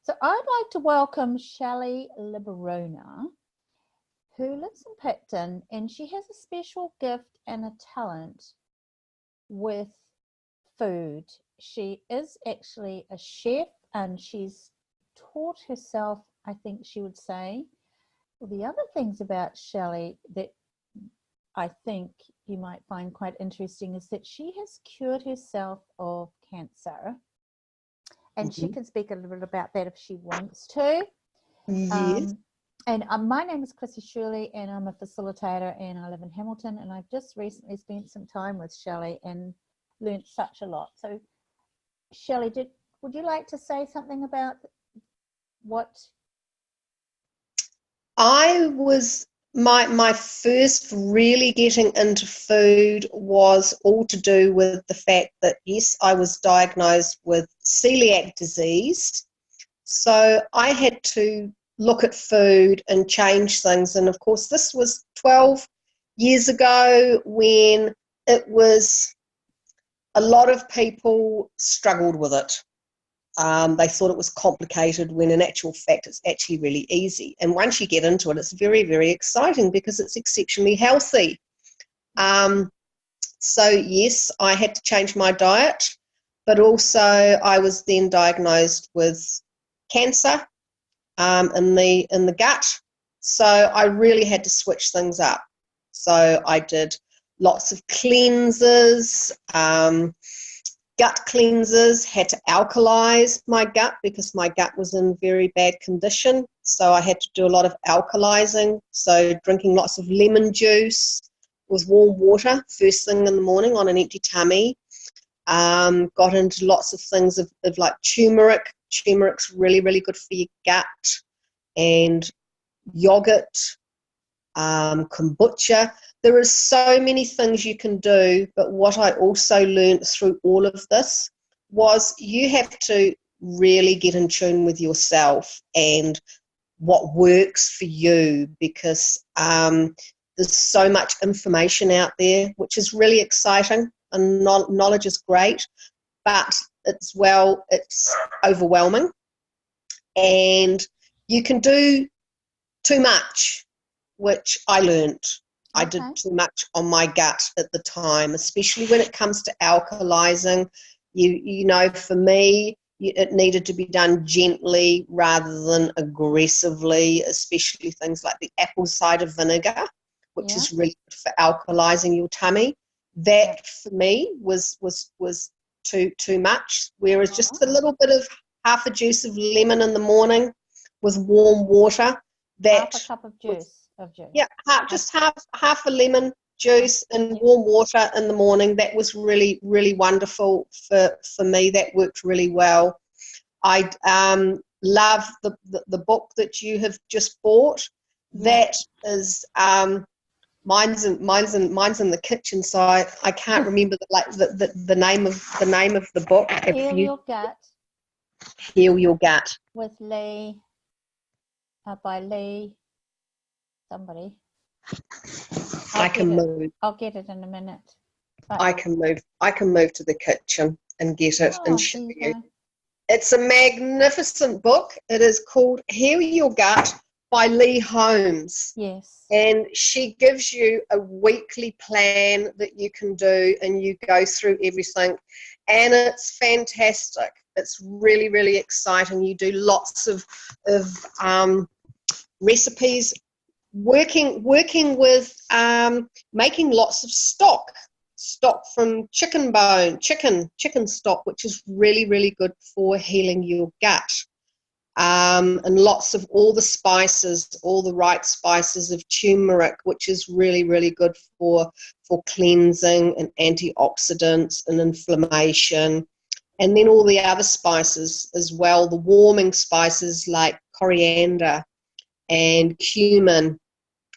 So I'd like to welcome Shelley Liberona, who lives in Picton, and she has a special gift and a talent with food. She is actually a chef, and she's taught herself, I think she would say. Well, the other things about Shelley that I think you might find quite interesting is that she has cured herself of cancer. And she can speak a little bit about that if she wants to. Yes. And my name is Chrissie Shirley, and I'm a facilitator, and I live in Hamilton. And I've just recently spent some time with Shelley and learned such a lot. So, Shelley, would you like to say something about what? My first really getting into food was all to do with the fact that, yes, I was diagnosed with celiac disease. So I had to look at food and change things. And of course, this was 12 years ago when it was, a lot of people struggled with it. They thought it was complicated when in actual fact it's actually really easy. And once you get into it, it's very, very exciting because it's exceptionally healthy. So yes, I had to change my diet, but also I was then diagnosed with cancer in the gut. So I really had to switch things up. So I did lots of cleanses, gut cleansers, had to alkalize my gut because my gut was in very bad condition. So I had to do a lot of alkalizing. So drinking lots of lemon juice with warm water first thing in the morning on an empty tummy. Got into lots of things of like turmeric. Turmeric's really, really good for your gut. And yogurt, kombucha. There are so many things you can do, but what I also learned through all of this was you have to really get in tune with yourself and what works for you, because there's so much information out there, which is really exciting, and knowledge is great, but it's overwhelming, and you can do too much, which I learned. I did too much on my gut at the time, especially when it comes to alkalizing. You know, for me, it needed to be done gently rather than aggressively, especially things like the apple cider vinegar, which is really good for alkalizing your tummy. That for me was too much, whereas just a little bit of half a juice of lemon in the morning with warm water. Half a cup of juice. Yeah, just half a lemon juice and warm water in the morning. That was really, really wonderful for me. That worked really well. I love the book that you have just bought. That is mine's in the kitchen, so I can't remember the name of the book. Heal Your Gut. Heal Your Gut with Lee, by Lee. Somebody. I'll get it in a minute. But I can move to the kitchen and get it and show you. It's a magnificent book. It is called Heal Your Gut by Lee Holmes. Yes. And she gives you a weekly plan that you can do, and you go through everything. And it's fantastic. It's really, really exciting. You do lots of recipes. Working with making lots of stock from chicken stock, which is really, really good for healing your gut, and lots of all the spices, all the right spices of turmeric, which is really, really good for cleansing and antioxidants and inflammation, and then all the other spices as well, the warming spices like coriander and cumin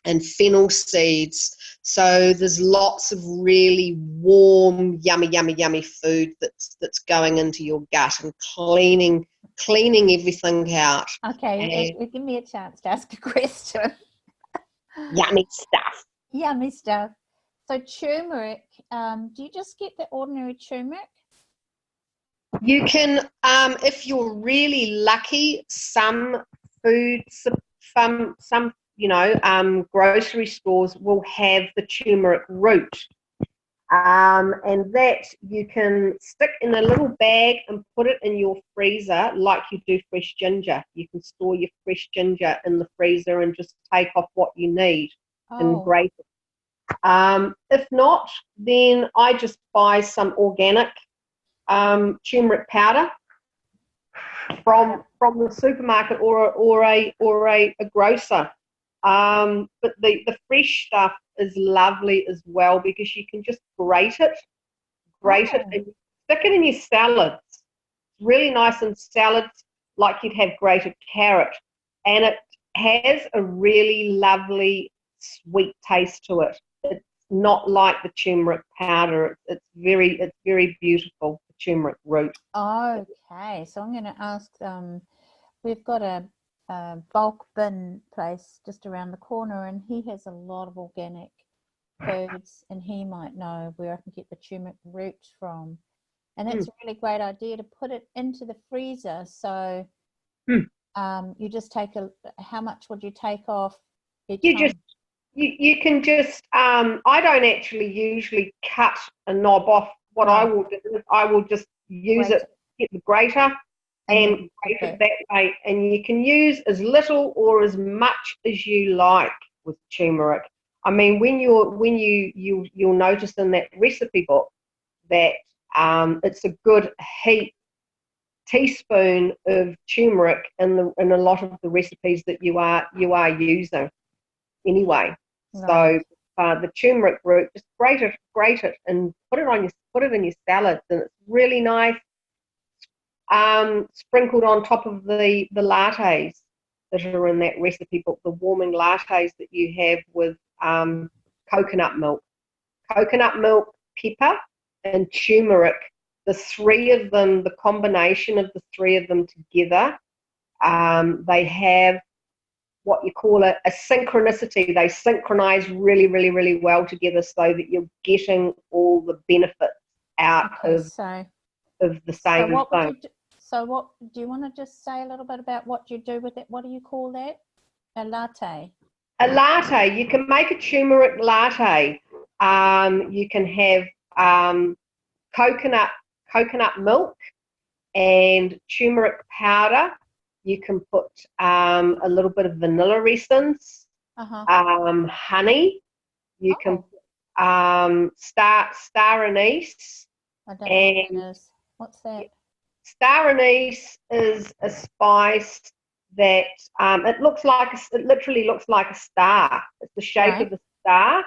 and fennel seeds. So there's lots of really warm, yummy food that's going into your gut and cleaning everything out. Okay, give me a chance to ask a question. Yummy stuff. Yummy stuff. So turmeric, do you just get the ordinary turmeric? You can, if you're really lucky, some foods, some grocery stores will have the turmeric root. And that you can stick in a little bag and put it in your freezer like you do fresh ginger. You can store your fresh ginger in the freezer and just take off what you need and grate it. If not, then I just buy some organic turmeric powder from the supermarket or a grocer. But the fresh stuff is lovely as well because you can just grate it and stick it in your salads. It's really nice in salads, like you'd have grated carrot, and it has a really lovely sweet taste to it. It's not like the turmeric powder. It's very beautiful, the turmeric root. Okay, so I'm going to ask. We've got a bulk bin place just around the corner, and he has a lot of organic foods, and he might know where I can get the turmeric root from. And it's a really great idea to put it into the freezer. So you just take how much would you take off each time? You can just, I don't actually usually cut a knob off. What I will do is I will just use it, get the grater and grate it that way. And you can use as little or as much as you like with turmeric. I mean, when you'll notice in that recipe book that it's a good teaspoon of turmeric in a lot of the recipes that you are using anyway. Right. So the turmeric root, just grate it, and put it in your salads, and it's really nice. Sprinkled on top of the lattes that are in that recipe book, the warming lattes that you have with coconut milk, pepper, and turmeric. The three of them, the combination of the three of them together, they have what you call a synchronicity. They synchronize really, really, really well together so that you're getting all the benefits out of the same thing. So what do you want to just say a little bit about what you do with it? What do you call that? A latte. A latte. You can make a turmeric latte. You can have coconut milk and turmeric powder. You can put a little bit of vanilla essence, honey. You can put star anise. I don't know what that is. What's that? Star anise is a spice that it literally looks like a star. It's the shape of a star.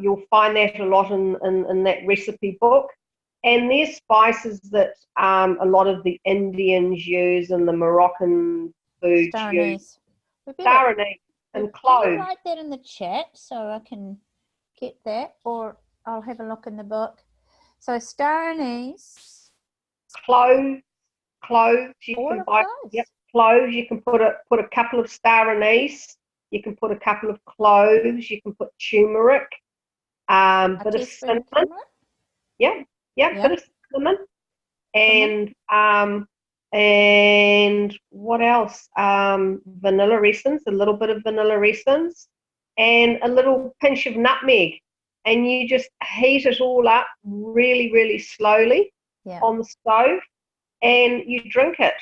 You'll find that a lot in that recipe book. And there's spices that a lot of the Indians use and the Moroccan food use. Star anise and cloves. Can you write that in the chat so I can get that, or I'll have a look in the book. So star anise, cloves. You can buy cloves. You can put a couple of star anise. You can put a couple of cloves. You can put turmeric. Bit of cinnamon. Bit of cinnamon, and what else? Vanilla essence, a little bit of vanilla essence, and a little pinch of nutmeg, and you just heat it all up really, really slowly on the stove, and you drink it.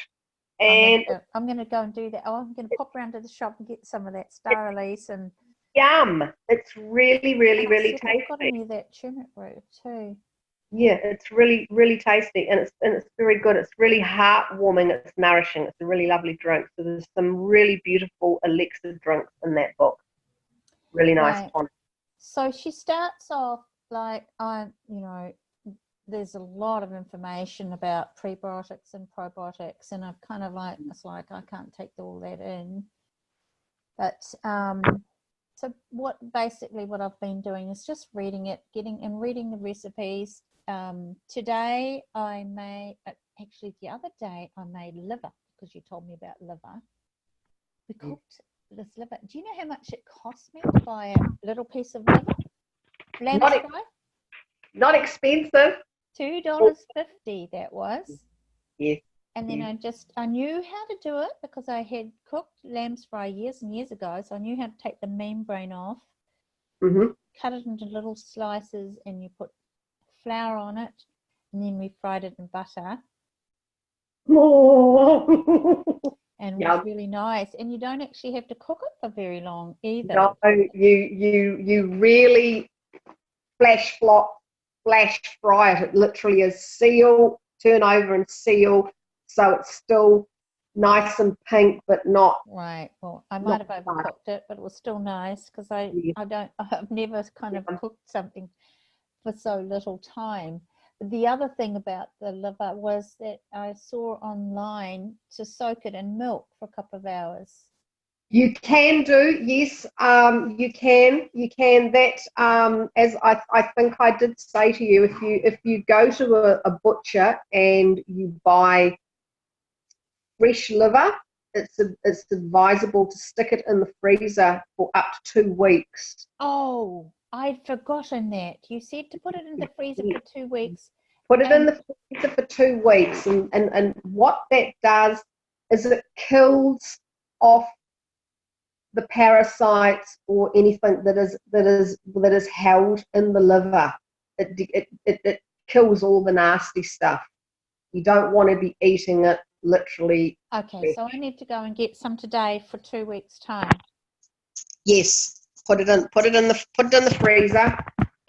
And I'm going to go and do that. I'm going to pop around to the shop and get some of that star anise and. Yum! It's really, really, really tasty. I've got any of that turmeric root too. Yeah, it's really, really tasty, and it's very good. It's really heartwarming. It's nourishing. It's a really lovely drink. So there's some really beautiful elixir drinks in that book. Really nice one. So she starts off like there's a lot of information about prebiotics and probiotics, and I've kind of it's like I can't take all that in. But so what I've been doing is just reading it, reading the recipes. Today the other day I made liver, because you told me about liver. We cooked this liver. Do you know how much it cost me to buy a little piece of liver? Not expensive. $2.50 that was. Yes. And then I knew how to do it because I had cooked lamb's fry years and years ago. So I knew how to take the membrane off, cut it into little slices, and you put flour on it. And then we fried it in butter. And it was really nice. And you don't actually have to cook it for very long either. No, you really flash fry it. It literally is seal, turn over and seal, so it's still nice and pink, but not right. Well, I might have overcooked it, but it was still nice because I've never kind of cooked something for so little time. The other thing about the liver was that I saw online to soak it in milk for a couple of hours. You can do, yes, you can. That, as I think I did say to you, if you go to a butcher and you buy fresh liver, it's advisable to stick it in the freezer for up to 2 weeks. Oh, I'd forgotten that. You said to put it in the freezer for 2 weeks. Put it in the freezer for 2 weeks, and what that does is it kills off the parasites or anything that is held in the liver. It kills all the nasty stuff. You don't want to be eating it literally. Okay, so I need to go and get some today for 2 weeks' time. Yes, put it in the freezer,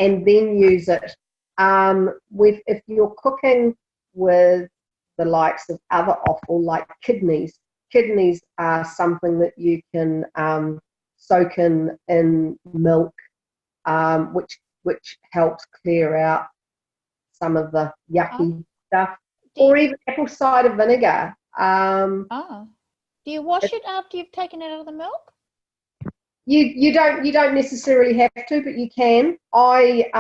and then use it. If you're cooking with the likes of other offal like kidneys are something that you can soak in milk, which helps clear out some of the yucky stuff. Or even apple cider vinegar. Do you wash it after you've taken it out of the milk? You don't necessarily have to, but you can. I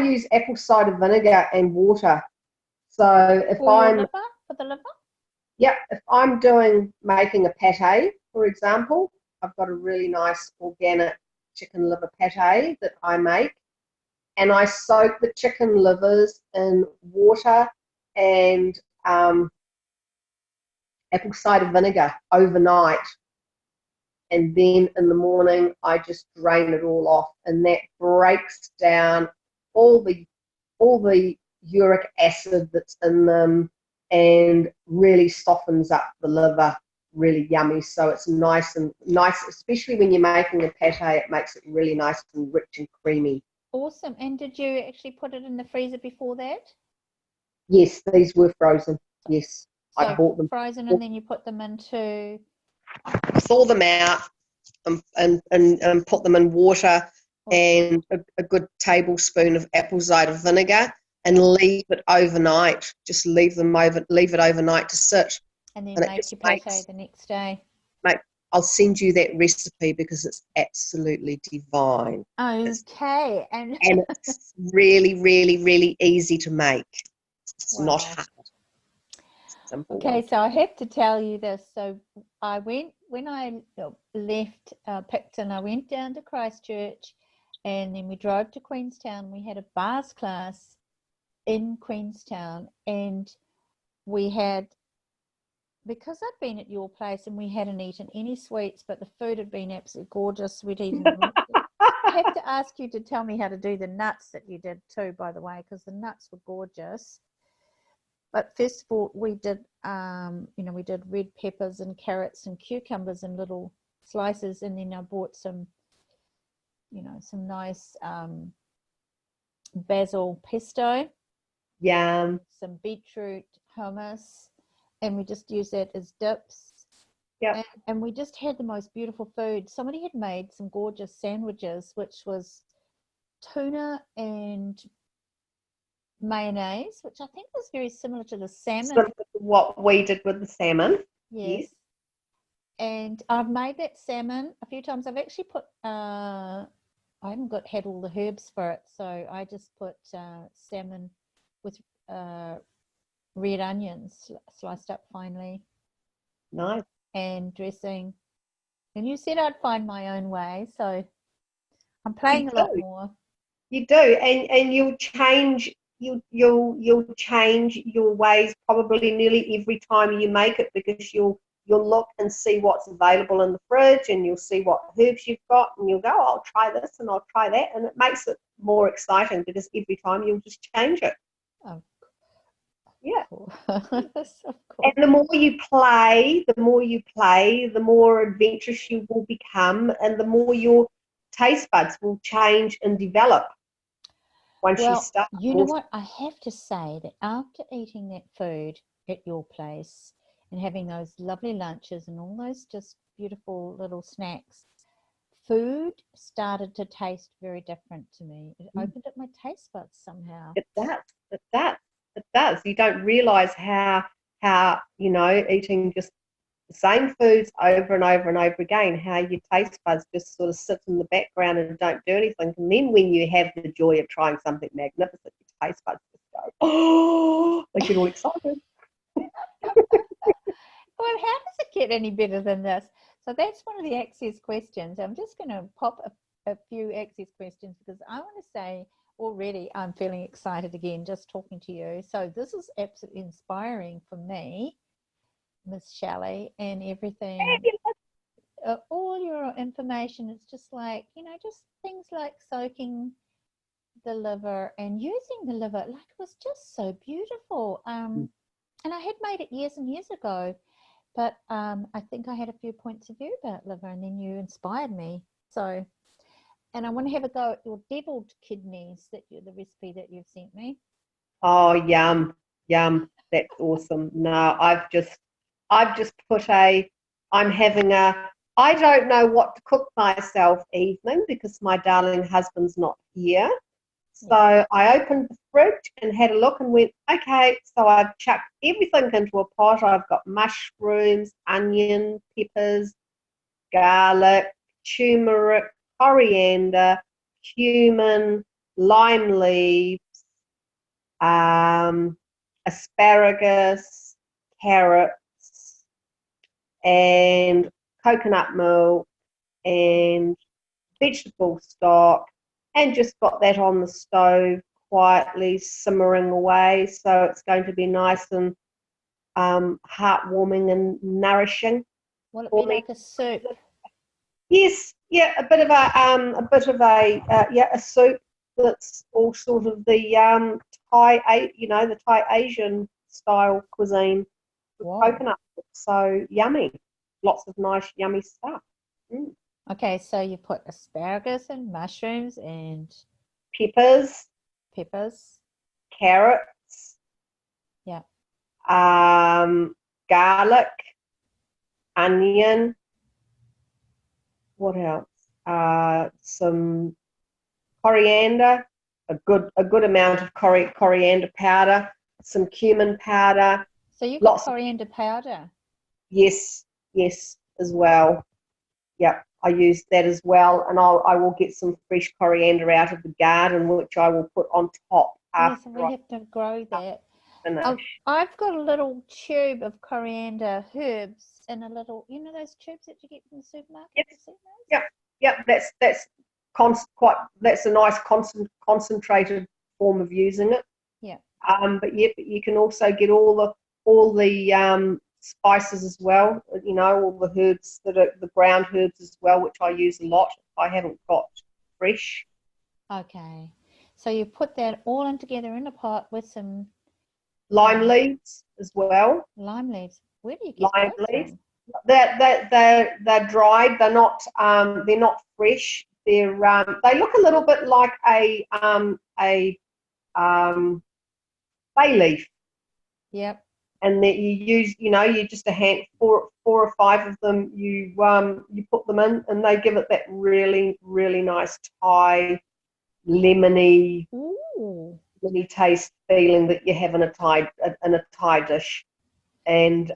use apple cider vinegar and water. So if for the liver? Yeah, if I'm making a pate, for example, I've got a really nice organic chicken liver pate that I make, and I soak the chicken livers in water and apple cider vinegar overnight, and then in the morning I just drain it all off, and that breaks down all the uric acid that's in them and really softens up the liver. Really yummy. So it's nice, especially when you're making a pate. It makes it really nice and rich and creamy. Awesome. And did you actually put it in the freezer before that? Yes, these were frozen. Yes, so I bought them frozen, and then you put them into. Thaw them out and put them in water and a good tablespoon of apple cider vinegar, and leave it overnight. Just leave it overnight to sit. And then make your pate the next day. I'll send you that recipe because it's absolutely divine. Okay. And it's really, really, really easy to make. It's not hard. Simple. Okay, so I have to tell you this. So when I left Picton, I went down to Christchurch, and then we drove to Queenstown. We had a bars class in Queenstown, and we had, because I'd been at your place and we hadn't eaten any sweets, but the food had been absolutely gorgeous. We'd eaten. I have to ask you to tell me how to do the nuts that you did too, by the way, because the nuts were gorgeous. But first of all, we did, we did red peppers and carrots and cucumbers in little slices, and then I bought some nice basil pesto. Yum. Some beetroot hummus, and we just use that as dips. Yeah. And we just had the most beautiful food. Somebody had made some gorgeous sandwiches, which was tuna and mayonnaise, which I think was very similar to the salmon. Similar to what we did with the salmon. Yes. And I've made that salmon a few times. I've actually put, I haven't had all the herbs for it, so I just put salmon with red onions sliced up finely. Nice. And dressing. And you said I'd find my own way, so I'm playing a lot more. You do, and you'll change you'll change your ways probably nearly every time you make it, because you'll look and see what's available in the fridge, and you'll see what herbs you've got, and you'll go, oh, I'll try this and I'll try that, and it makes it more exciting because every time you'll just change it. Oh, yeah. Cool. That's so cool. And the more you play, the more adventurous you will become, and the more your taste buds will change and develop once you start. You know what? I have to say that after eating that food at your place and having those lovely lunches and all those just beautiful little snacks, food started to taste very different to me. It opened up my taste buds somehow. It does. You don't realise how eating just the same foods over and over and over again, how your taste buds just sort of sit in the background and don't do anything. And then when you have the joy of trying something magnificent, your taste buds just go, oh, they get all excited. Well, how does it get any better than this? So that's one of the Access questions. I'm just going to pop a few Access questions because I want to say already I'm feeling excited again just talking to you. So this is absolutely inspiring for me, Miss Shelley, and everything. All your information, it's just like, just things like soaking the liver and using the liver, like it was just so beautiful. And I had made it years and years ago, but I think I had a few points of view about liver, and then you inspired me. So, and I want to have a go at your deviled kidneys, the recipe that you've sent me. Oh, yum. That's awesome. No, I've just put I don't know what to cook myself evening because my darling husband's not here. So I opened the fridge and had a look and went, okay, so I've chucked everything into a pot. I've got mushrooms, onion, peppers, garlic, turmeric, coriander, cumin, lime leaves, asparagus, carrots, and coconut milk and vegetable stock, and just got that on the stove quietly simmering away. So it's going to be nice and heartwarming and nourishing. Will it be like a soup? Yes, yeah, a soup that's all sort of the the Thai Asian style cuisine with coconut. So yummy, lots of nice yummy stuff. Okay, so you put asparagus and mushrooms and peppers, carrots, garlic, onion. What else? Some coriander, a good amount of coriander powder, some cumin powder. So you've got coriander powder? Yes, as well. Yep, I use that as well, and I will get some fresh coriander out of the garden, which I will put on top. Yes, we have to grow that. I've got a little tube of coriander herbs and a little, those tubes that you get from the supermarket. Yep. That's a nice concentrated form of using it. Yeah. But you can also get all the spices as well. All the herbs that are the ground herbs as well, which I use a lot. I haven't got fresh. Okay, so you put that all in together in a pot with some lime leaves as well. Lime leaves. Where do you get lime those leaves? from? They're dried. They're not fresh. They look a little bit like a bay leaf. Yep. And that you use, you just four or five of them. You put them in, and they give it that really, really nice Thai lemony, lemony taste feeling that you have in a Thai dish. And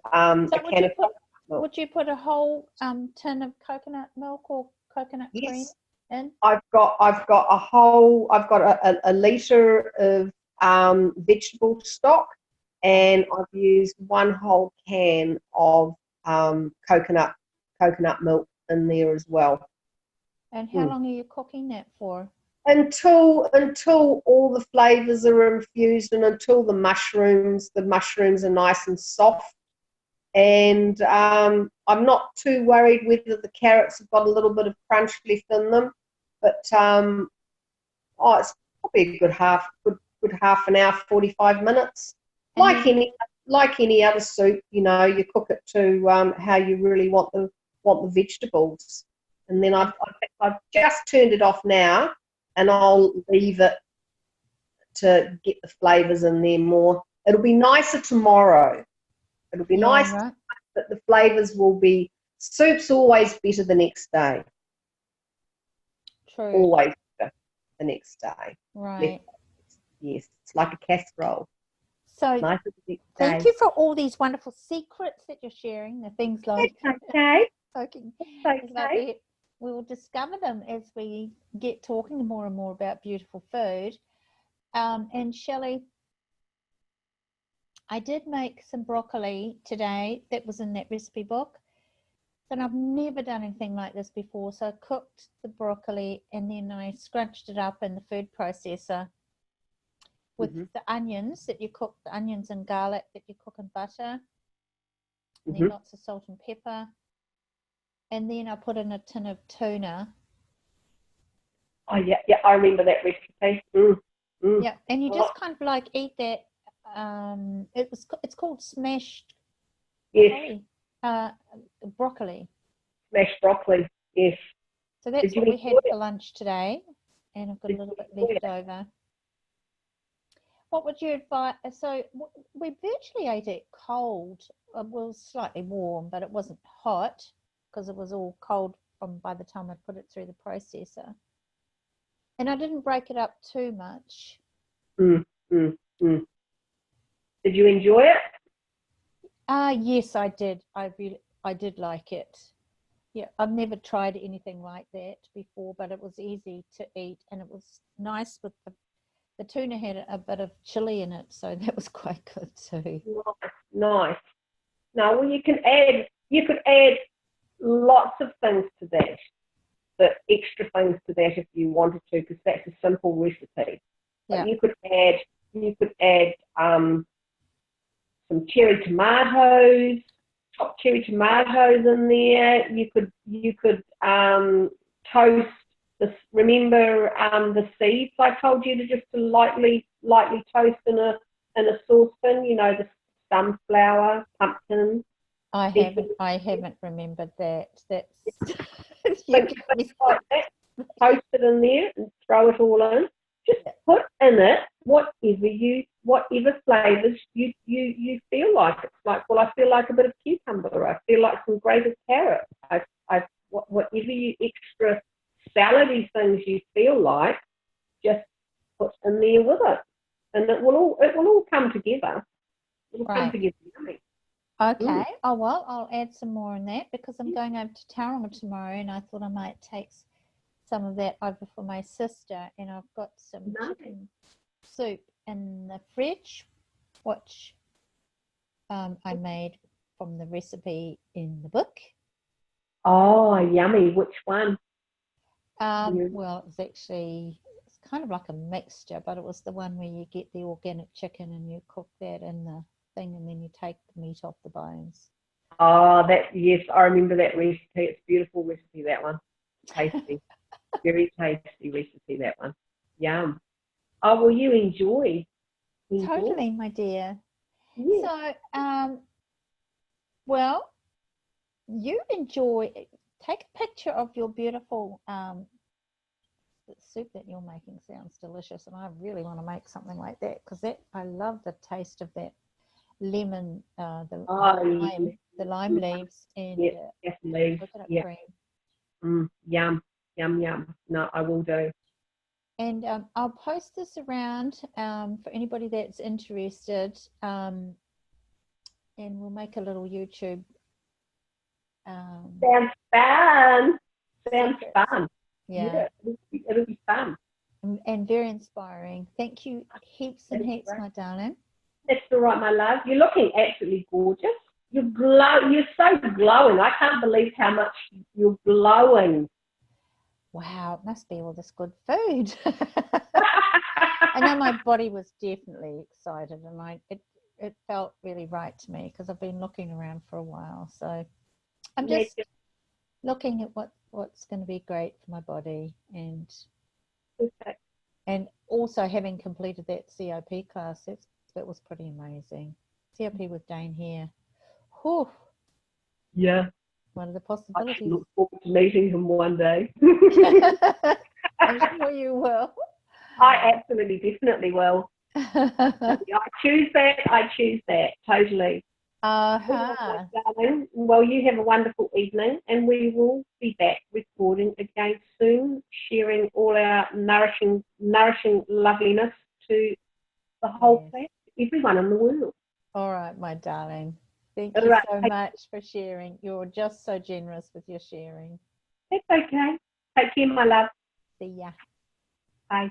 would you put a whole tin of coconut milk or coconut cream in? I've got a litre of vegetable stock, and I've used one whole can of coconut milk in there as well. And how long are you cooking that for? until all the flavors are infused, and until the mushrooms are nice and soft. And I'm not too worried whether the carrots have got a little bit of crunch left in them, but it's probably a good half an hour, 45 minutes. Like any other soup, you cook it to how you really want the vegetables. And then I've just turned it off now, and I'll leave it to get the flavors in there more. It'll be nicer tomorrow. It'll be nice, right. but the flavors will be. Soup's always better the next day. True. Always better the next day. Right. Yes, it's like a casserole. So nicer the next thank day. you for all these wonderful secrets that you're sharing. The things like Okay. cooking. Okay. It's like we will discover them as we get talking more and more about beautiful food. And Shelley, I did make some broccoli today that was in that recipe book. And I've never done anything like this before. So I cooked the broccoli and then I scrunched it up in the food processor with the onions that you cook, the onions and garlic that you cook in butter. And then lots of salt and pepper. And then I put in a tin of tuna. Oh, yeah, I remember that recipe. Yeah, and you just kind of like eat that. It's called smashed broccoli. Smashed broccoli, yes. So that's what we had for lunch today, and I've got a little bit left over. What would you advise? So we virtually ate it cold. It was slightly warm, but it wasn't hot because it was all cold by the time I put it through the processor. And I didn't break it up too much. Did you enjoy it? Yes, I did. I did like it. Yeah, I've never tried anything like that before, but it was easy to eat, and it was nice with the tuna had a bit of chili in it, so that was quite good too. Nice. Now, well, you could add lots of things to that, the extra things to that if you wanted to, because that's a simple recipe. Yeah. But you could add some cherry tomatoes, chopped cherry tomatoes in there. You could toast this. Remember the seeds I told you to just lightly toast in a saucepan. The sunflower, pumpkin. I haven't remembered that. That's Things like that. Toast it in there and throw it all in. Just put in it whatever flavours you feel like. It's like, well, I feel like a bit of cucumber. I feel like some grated carrot. Whatever extra salady things you feel like, just put in there with it, and it will all come together. It'll come together yummy. Okay. Oh well, I'll add some more in that because I'm going over to Tauranga tomorrow, and I thought I might take some of that over for my sister, and I've got some chicken soup in the fridge, which I made from the recipe in the book. Oh, yummy! Which one? Well, it's kind of like a mixture, but it was the one where you get the organic chicken and you cook that in the thing, and then you take the meat off the bones. Oh, yes, I remember that recipe. It's a beautiful recipe, that one. Tasty. Very tasty recipe, that one. Yum. Oh, well, you enjoy. Totally, my dear. Yeah. So, well, you enjoy. Take a picture of your beautiful soup that you're making. Sounds delicious, and I really want to make something like that because I love the taste of that lemon, the lime leaves and leaves. cream. Yum. No, I will do. And I'll post this around for anybody that's interested, and we'll make a little YouTube. Sounds fun. Yeah. It'll be fun. And very inspiring. Thank you heaps and heaps, my darling. That's all right, my love. You're looking absolutely gorgeous. You're so glowing. I can't believe how much you're glowing. Wow, it must be all this good food. I know my body was definitely excited, and it felt really right to me because I've been looking around for a while. So I'm just looking at what's going to be great for my body, and also having completed that COP class, that was pretty amazing. COP with Dane here. Whew, Yeah. one of the I possibilities. look forward to meeting him one day. I'm sure you will. I absolutely, definitely will. I choose that, totally. Uh-huh. Darling. Well, you have a wonderful evening, and we will be back recording again soon, sharing all our nourishing loveliness to the whole Yes. planet, everyone in the world. All right, my darling. Thank All you right, so much for sharing. You're just so generous with your sharing. that's okay. Take care, my love. See ya. Bye.